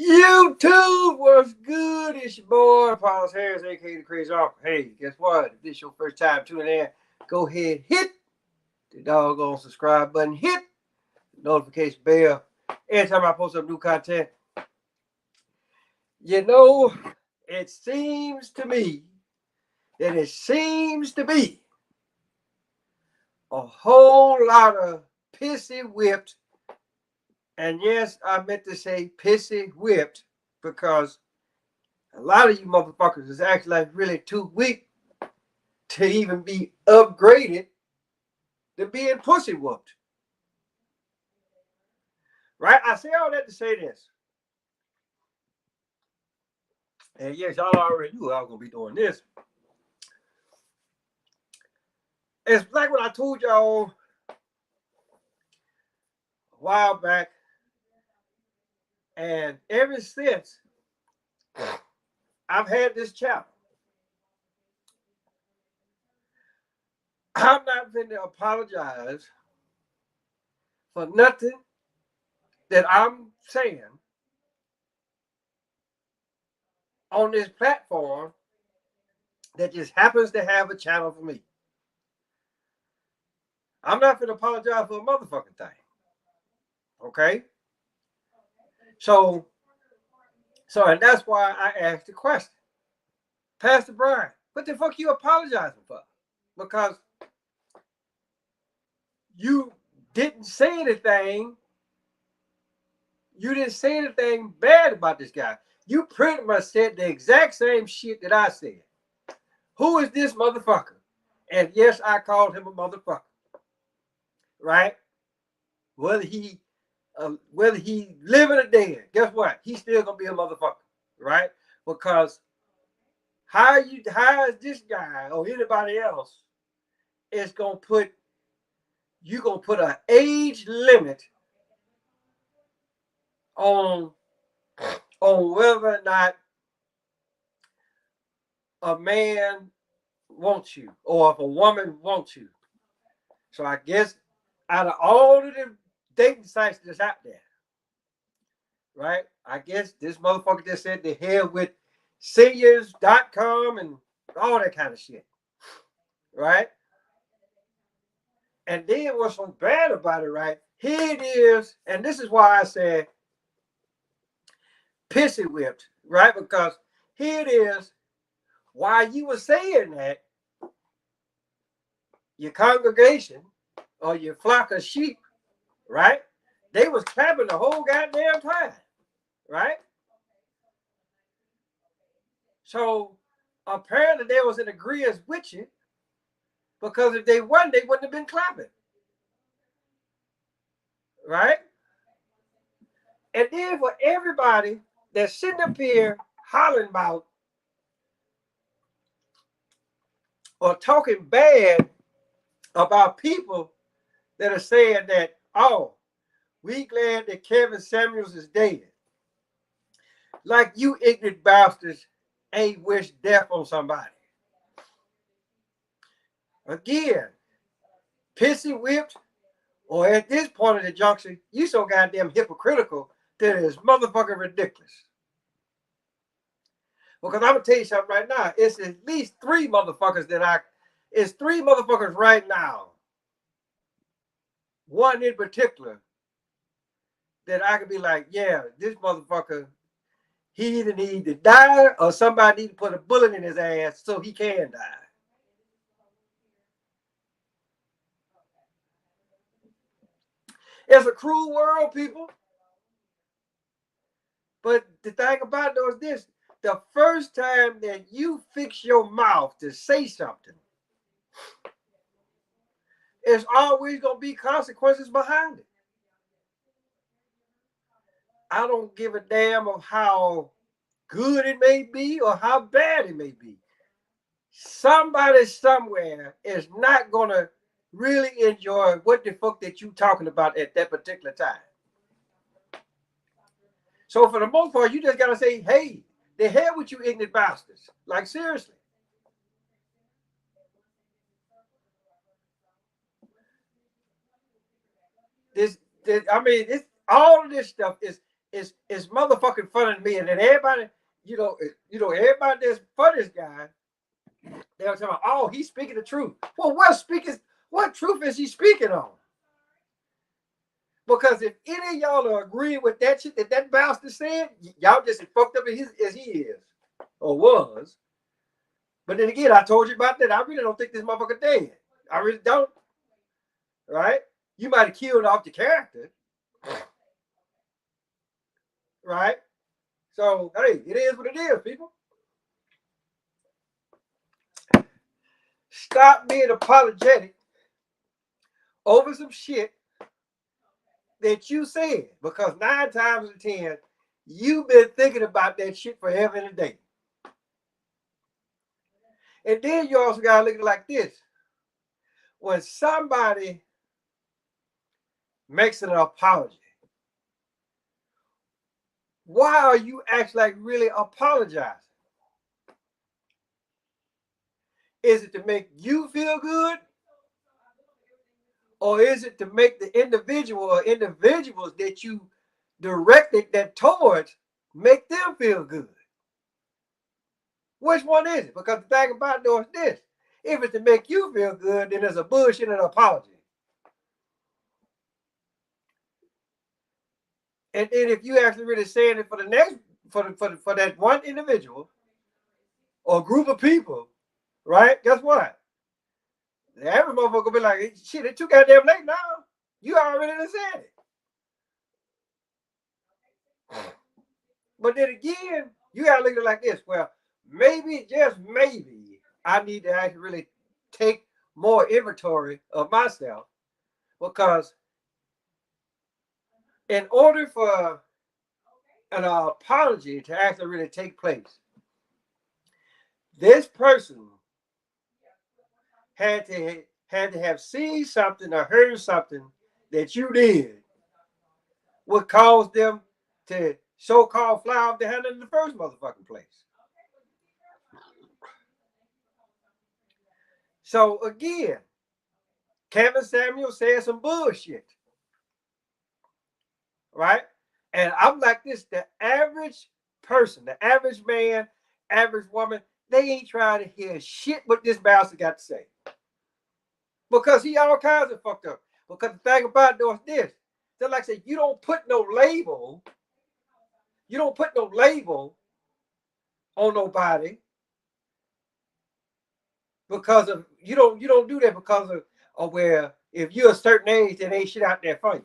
YouTube was good. It's your boy, Paulus Harris, aka the Crazy Uncle. Hey, guess what? If this is your first time tuning in, go ahead, hit the doggone subscribe button, hit the notification bell. Every time I post up new content, you know, it seems to me that it seems to be a whole lot of pissy whipped, and yes, I meant to say pissy whipped because a lot of you motherfuckers is actually like really too weak to even be upgraded to being pussy whooped. Right? I say all that to say this. And yes, y'all already knew I was gonna be doing this. It's like what I told y'all a while back, and ever since I've had this channel, I'm not going to apologize for nothing that I'm saying on this platform that just happens to have a channel for me. I'm not going to apologize for a motherfucking thing. Okay? So, and that's why I asked the question. Pastor Bryant, what the fuck you apologizing for? Because you didn't say anything. You didn't say anything bad about this guy. You pretty much said the exact same shit that I said. Who is this motherfucker? And yes, I called him a motherfucker. Right? Whether he living or dead, guess what? He's still gonna be a motherfucker, right? Because how is this guy or anybody else is gonna put an age limit on whether or not a man wants you or if a woman wants you. So I guess out of all of the dating sites that's out there, right? I guess this motherfucker just said the hell with seniors.com and all that kind of shit, right? And then what's so bad about it, right? Here it is, and this is why I said pissy whipped, right? Because here it is, while you were saying that, your congregation or your flock of sheep, right? They was clapping the whole goddamn time, right? So apparently they was in agreement with you because if they won, they wouldn't have been clapping, right? And then for everybody that's sitting up here hollering about or talking bad about people that are saying that, oh, we glad that Kevin Samuels is dead. Like you ignorant bastards ain't wish death on somebody. Again, pissy whipped, or at this point of the junction, you so goddamn hypocritical that it is motherfucking ridiculous. Because I'm gonna tell you something right now. It's at least it's three motherfuckers right now. One in particular that I could be like, yeah, this motherfucker, he either need to die or somebody need to put a bullet in his ass so he can die. It's a cruel world, people. But the thing about it is this: the first time that you fix your mouth to say something, there's always gonna be consequences behind it. I don't give a damn of how good it may be or how bad it may be. Somebody somewhere is not gonna really enjoy what the fuck that you talking about at that particular time. So for the most part, you just gotta say, hey, the hell with you ignorant bastards. Like seriously. This I mean, it's all of this stuff is is motherfucking funny to me, and then everybody, everybody that's for this guy, they were talking about, oh, he's speaking the truth. Well, what truth is he speaking on? Because if any of y'all are agreeing with that shit that bastard said, y'all just as fucked up as he is or was. But then again, I told you about that. I really don't think this motherfucker dead. I really don't. Right? You might have killed off the character. Right? So, hey, it is what it is, people. Stop being apologetic over some shit that you said. Because 9 times out of 10, you've been thinking about that shit forever and a day. And then you also got to look at it like this. When somebody makes an apology, why are you actually like really apologizing? Is it to make you feel good? Or is it to make the individual or individuals that you directed that towards make them feel good? Which one is it? Because the thing about it is this. If it's to make you feel good, then there's a bullshit and an apology. And then if you actually really saying it for the next, for that one individual or group of people, right? Guess what? Every motherfucker will be like, shit, it's too goddamn late now. You already done said it. But then again, you gotta look at it like this. Well, maybe, just maybe, I need to actually really take more inventory of myself, because in order for an apology to actually really take place, this person had to have seen something or heard something that you did would cause them to so-called fly off the handle in the first motherfucking place. So again, Kevin Samuel said some bullshit, right? And I'm like this: the average person, the average man, average woman, they ain't trying to hear shit what this bastard got to say, because he all kinds of fucked up. Because the thing about it is this: just like I said, you don't put no label on nobody because of you don't do that because of where if you're a certain age, then ain't shit out there for you.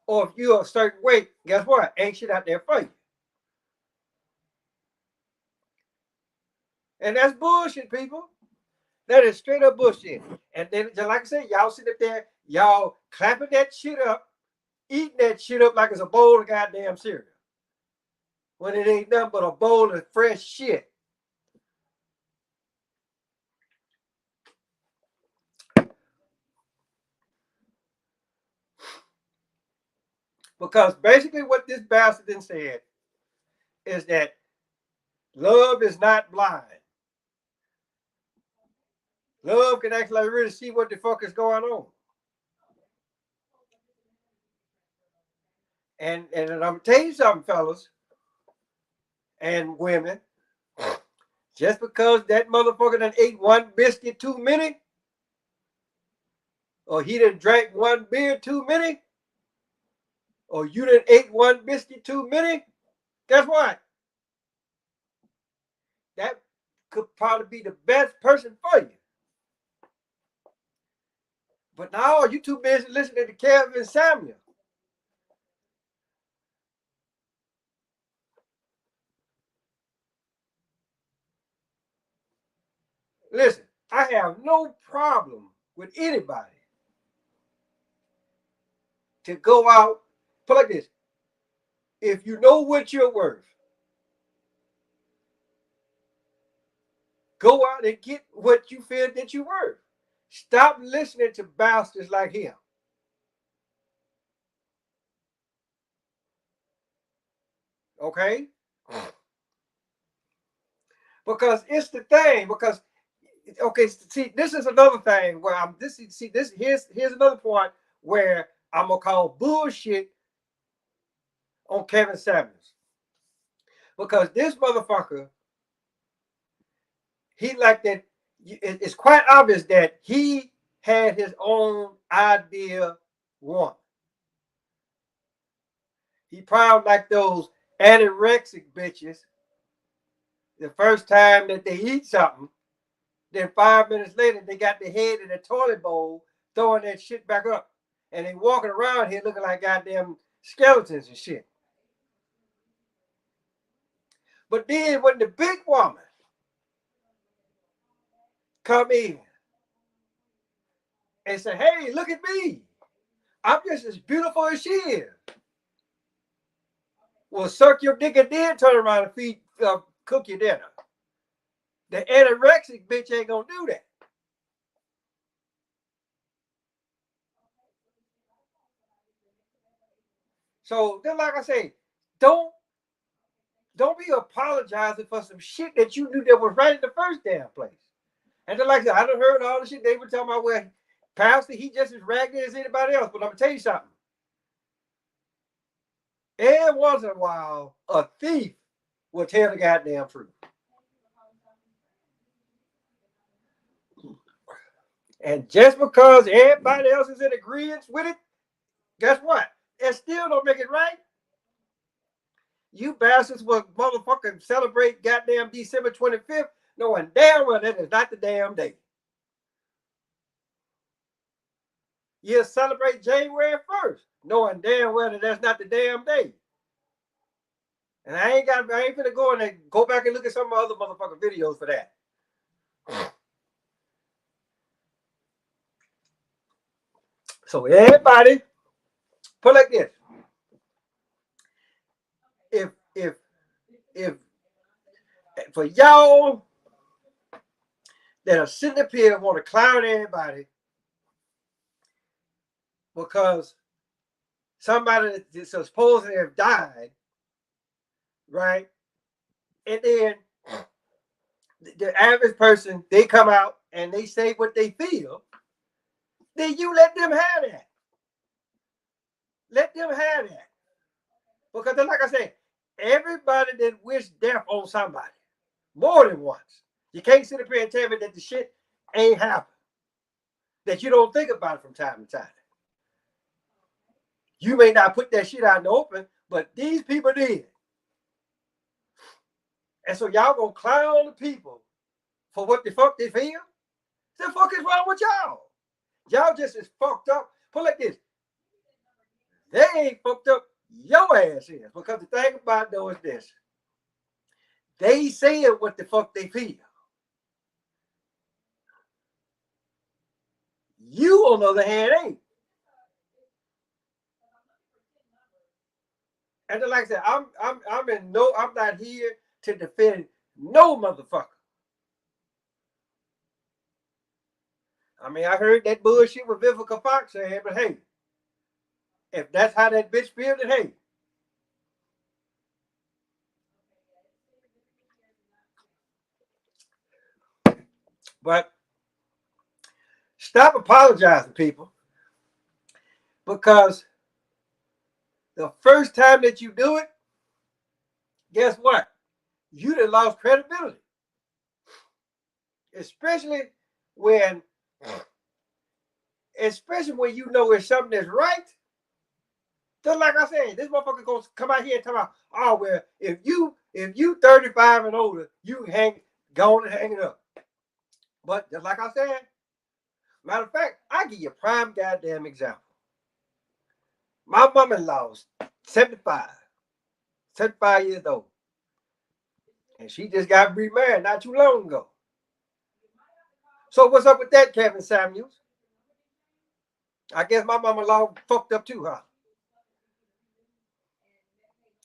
Or if you're a certain weight, guess what? Ain't shit out there for you. And that's bullshit, people. That is straight up bullshit. And then, just like I said, y'all sit up there, y'all clapping that shit up, eating that shit up like it's a bowl of goddamn cereal, when it ain't nothing but a bowl of fresh shit. Because basically what this bastard then said is that love is not blind. Love can actually really see what the fuck is going on. And I'm gonna tell you something, fellas and women. Just because that motherfucker done ate one biscuit too many, or he done drank one beer too many, or you done ate one biscuit too many, guess what? That could probably be the best person for you. But now you too busy listening to Kevin Samuel. Listen, I have no problem with anybody to go out, put like this. If you know what you're worth, go out and get what you feel that you're worth. Stop listening to bastards like him. Okay? Because it's the thing. Because okay, see, this is another thing where I'm this see this here's another point where I'm gonna call bullshit on Kevin Samuels. Because this motherfucker, he like that. It's quite obvious that he had his own idea one. He probably like those anorexic bitches. The first time that they eat something, then 5 minutes later they got their head in a toilet bowl, throwing that shit back up, and they walking around here looking like goddamn skeletons and shit. But then when the big woman come in and say, "Hey, look at me, I'm just as beautiful as she is," well, suck your dick and then turn around and cook your dinner. The anorexic bitch ain't gonna do that. So then, like I say, don't be apologizing for some shit that you knew that was right in the first damn place. And then, like I said, I done heard all the shit they were talking about. Well, Pastor, he just as ragged as anybody else. But I'm gonna tell you something. Every once in a while, a thief will tell the goddamn truth. And just because everybody else is in agreement with it, guess what? It still don't make it right. You bastards will motherfucking celebrate goddamn December 25th, knowing damn well that is not the damn day. You celebrate January 1st, knowing damn well that that's not the damn day. And I ain't finna go back and look at some of my other motherfucking videos for that. So everybody, put it like this. If for y'all that are sitting up here and want to clown everybody because somebody that's supposed to have died, right? And then the average person, they come out and they say what they feel, then you let them have that. Let them have that. Because like I said, everybody that wished death on somebody, more than once. You can't sit up here and tell me that the shit ain't happened. That you don't think about it from time to time. You may not put that shit out in the open, but these people did. And so y'all gonna clown the people for what the fuck they feel? The fuck is wrong with y'all? Y'all just as fucked up. Put it like this. They ain't fucked up, your ass is. Because the thing about though is this. They saying what the fuck they feel. You, on the other hand, ain't. And then, like I said, I'm not here to defend no motherfucker. I mean, I heard that bullshit with Vivica Fox saying, but hey, if that's how that bitch feels, then hey. But stop apologizing, people. Because the first time that you do it, guess what? You done lost credibility. Especially when you know it's something that's right. Just like I said, this motherfucker gonna come out here and talk about, oh well, if you 35 and older, you go on and hang it up. But just like I said, matter of fact, I give you a prime goddamn example. My mother-in-law's 75 years old. And she just got remarried not too long ago. So what's up with that, Kevin Samuels? I guess my mama-in-law fucked up too, huh?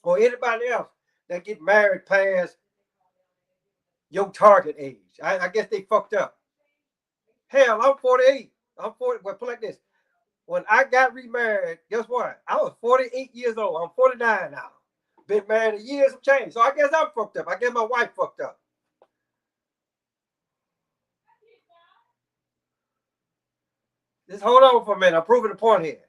Or anybody else that get married past your target age. I guess they fucked up. Hell, I'm 48. I'm 40. Well, put like this. When I got remarried, guess what? I was 48 years old. I'm 49 now. Been married a year, some change. So I guess I'm fucked up. I guess my wife fucked up. Just hold on for a minute. I'm proving the point here.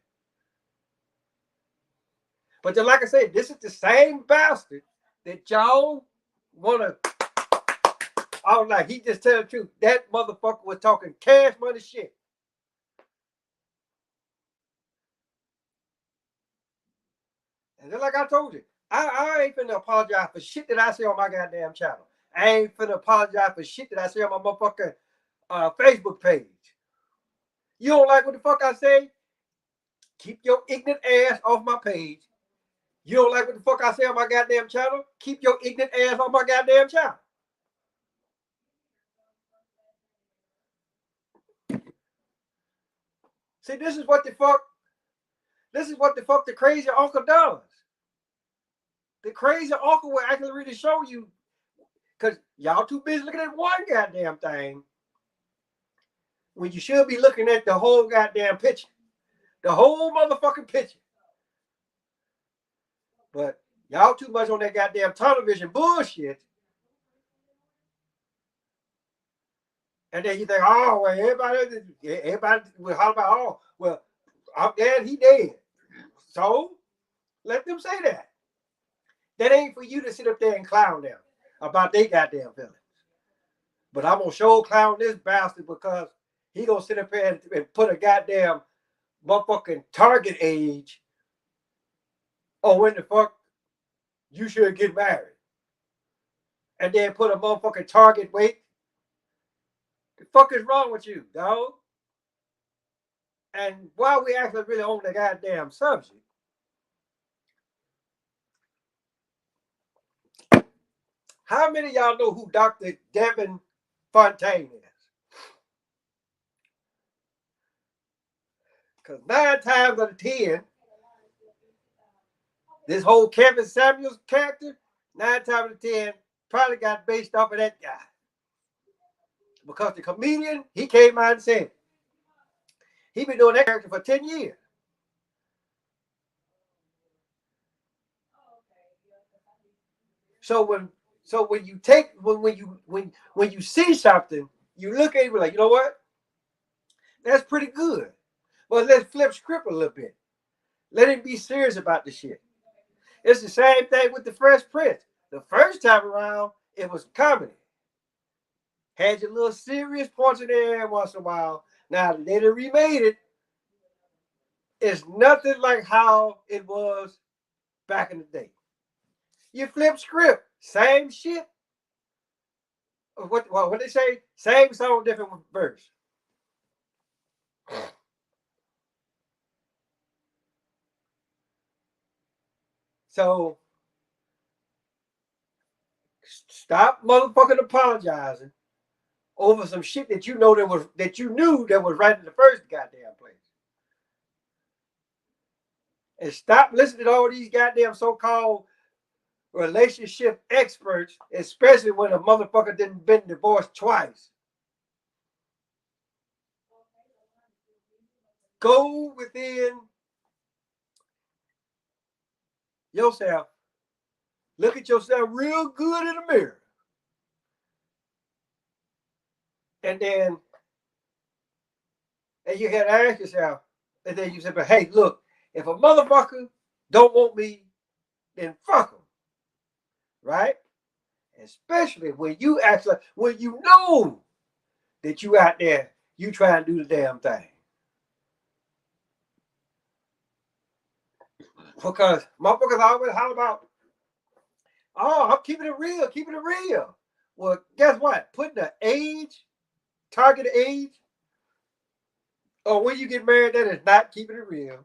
But then, like I said, this is the same bastard that y'all want to. I was like, he just tell the truth. That motherfucker was talking cash money shit. And then, like I told you, I ain't finna apologize for shit that I say on my goddamn channel. I ain't finna apologize for shit that I say on my motherfucking Facebook page. You don't like what the fuck I say? Keep your ignorant ass off my page. You don't like what the fuck I say on my goddamn channel? Keep your ignorant ass off my goddamn channel. See, this is what the fuck the crazy uncle does. The crazy uncle will actually really show you, because y'all too busy looking at one goddamn thing when you should be looking at the whole goddamn picture. The whole motherfucking picture. But y'all too much on that goddamn television bullshit. And then you think, oh, well, everybody will holler about, oh, well, I'm dead, he dead. So let them say that. That ain't for you to sit up there and clown them about their goddamn feelings. But I'm gonna show clown this bastard because he gonna sit up here and put a goddamn motherfucking target age on when the fuck you should get married. And then put a motherfucking target weight. The fuck is wrong with you, dog? And while we actually really on the goddamn subject, how many of y'all know who Dr. Devin Fontaine is? Because 9 times out of 10, this whole Kevin Samuels character, 9 times out of 10, probably got based off of that guy. Because the comedian, he came out and said it. He been doing that character for 10 years. So when you take when you see something, you look at it like, you know what? That's pretty good. But let's flip script a little bit. Let him be serious about the shit. It's the same thing with the Fresh Prince. The first time around, it was comedy. Had your little serious points in there once in a while. Now they done remade it. It's nothing like how it was back in the day. You flip script, same shit. What they say? Same song, different verse. So stop motherfucking apologizing over some shit that you know that you knew that was right in the first goddamn place. And stop listening to all these goddamn so-called relationship experts, especially when a motherfucker didn't been divorced twice. Go within yourself. Look at yourself real good in the mirror. And then you had to ask yourself, and then you say, but hey, look, if a motherfucker don't want me, then fuck him. Right? Especially when you know that you out there, you trying to do the damn thing. Because motherfuckers always holler about, oh, I'm keeping it real, keeping it real. Well, guess what? Putting the age, target age, or when you get married, that is not keeping it real.